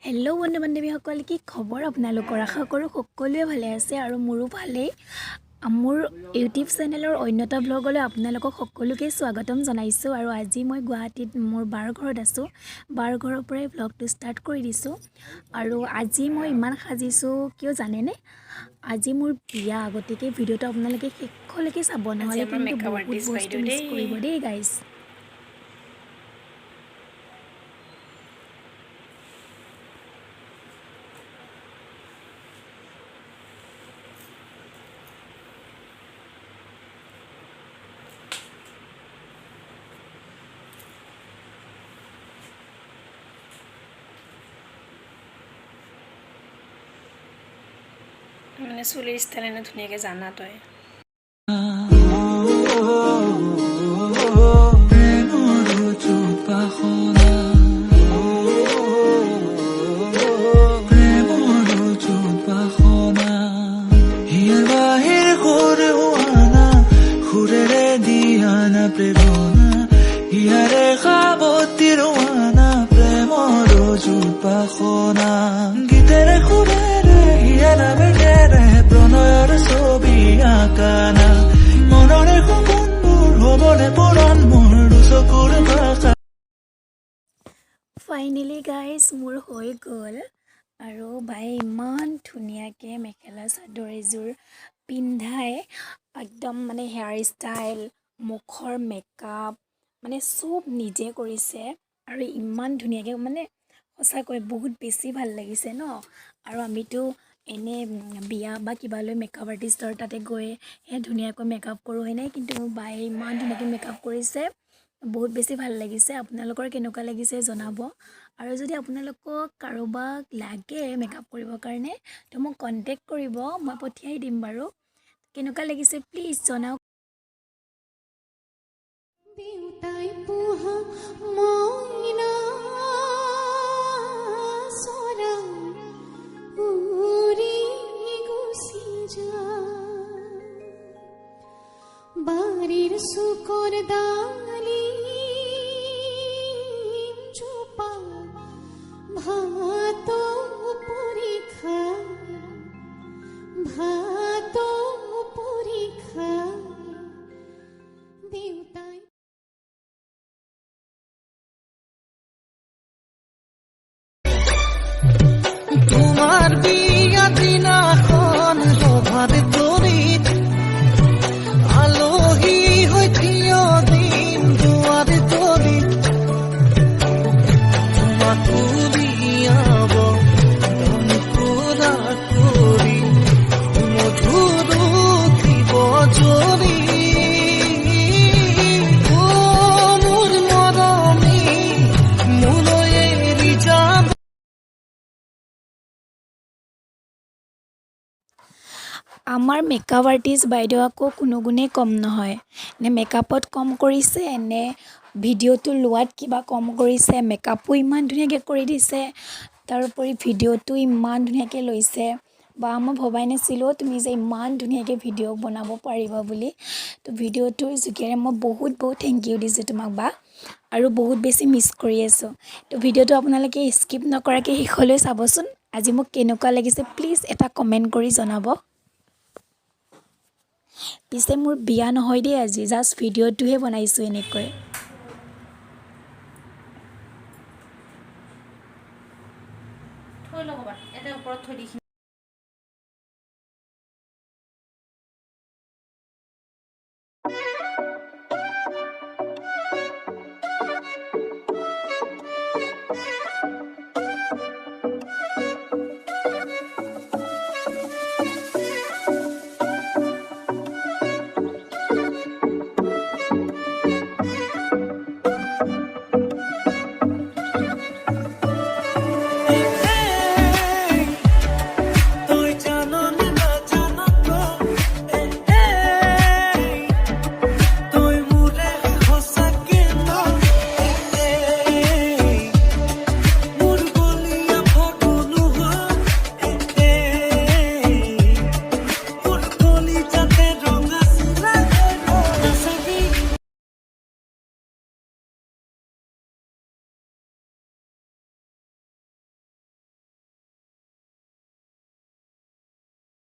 Hello' বন্ধু বান্ধৱীসকল, কি খবৰ আপোনালোকৰ? আশা কৰোঁ সকলোৱে ভালে আছে আৰু মোৰো ভালেই। মোৰ ইউটিউব চেনেলৰ অন্যতা ব্লগলৈ আপোনালোকক সকলোকে স্বাগতম জনাইছোঁ। আৰু আজি মই গুৱাহাটীত মোৰ বাৰ ঘৰত আছোঁ। বাৰ ঘৰৰ পৰাই ব্লগটো ষ্টাৰ্ট কৰি দিছোঁ। আৰু আজি মই ইমান সাজিছোঁ কিয় জানেনে? আজি মোৰ বিয়া, গতিকে ভিডিঅ'টো আপোনালোকে শেষলৈকে চাব, নহ'লে কিন্তু বহুত বস্তু মিছ কৰিব দেই গাইজ। মানে চুলিৰ ষ্টাইল ধুনীয়াকৈ জানা তই। গীতেৰে সুৰেৰে হিয়াৰা বেগেৰে প্ৰণয়ৰ ছবি আঁকানা মনৰে সপোনবোৰ হ'বনে পৰাণ মোৰ দুচকুৰ ভাষা। ফাইনেলি গাইজ মোৰ হৈ গ'ল। আৰু বাই ইমান ধুনীয়াকৈ মেখেলা চাদৰ এযোৰ পিন্ধাই একদম মানে হেয়াৰ ষ্টাইল, মুখৰ মেকআপ মানে চব নিজে কৰিছে। আৰু ইমান ধুনীয়াকৈ মানে সঁচাকৈ বহুত বেছি ভাল লাগিছে ন। আৰু আমিতো এনে বিয়া বা কিবালৈ মেকআপ আৰ্টিষ্টৰ তাতে গৈ ধুনীয়াকৈ মেকআপ কৰোঁ হয়নে, কিন্তু বায়ে ইমান ধুনীয়াকৈ মেকআপ কৰিছে, বহুত বেছি ভাল লাগিছে। আপোনালোকৰ কেনেকুৱা লাগিছে জনাব। আৰু যদি আপোনালোকক কাৰোবাক লাগে মেকআপ কৰিবৰ কাৰণে তো মোক কণ্টেক্ট কৰিব, মই পঠিয়াই দিম বাৰু। কেনেকুৱা লাগিছে প্লিজ জনাওক। dautai, puha, moina, sorai, gusi barir sukor dali chupa bhato porikha dautai। তোমার বিয়া দিনাখন ৰভাত তৰিত আলহী হৈ থিয় দিম দুৱাৰ তৰিত তোমাকো বিয়াব দমকুৰা কৰি মধুৰ উঠিব জৰি। মোৰ মৰমী মোলৈ এৰি যাব। আমাৰ মেকআপ আৰ্টিষ্ট বাইদেউ আকৌ কোনো গুণেই কম নহয়। নে মেকআপত কম কৰিছে, নে ভিডিঅ'টো লোৱাত কিবা কম কৰিছে। মেকআপো ইমান ধুনীয়াকৈ কৰি দিছে, তাৰোপৰি ভিডিঅ'টো ইমান ধুনীয়াকৈ লৈছে। বা মই ভবাই নাছিলোঁ তুমি যে ইমান ধুনীয়াকৈ ভিডিঅ' বনাব পাৰিবা বুলি। তো ভিডিঅ'টোৰ যোগেৰে মই বহুত থেংক ইউ দিছোঁ তোমাক বা। আৰু বহুত বেছি মিছ কৰি আছোঁ। তো ভিডিঅ'টো আপোনালোকে স্কিপ নকৰাকৈ শেষলৈ চাবচোন। আজি মোক কেনেকুৱা লাগিছে প্লিজ এটা কমেণ্ট কৰি জনাব। পিছে মোৰ বিয়া নহয় দেই, আজি জাষ্ট ভিডিঅ'টোহে বনাইছোঁ এনেকৈ।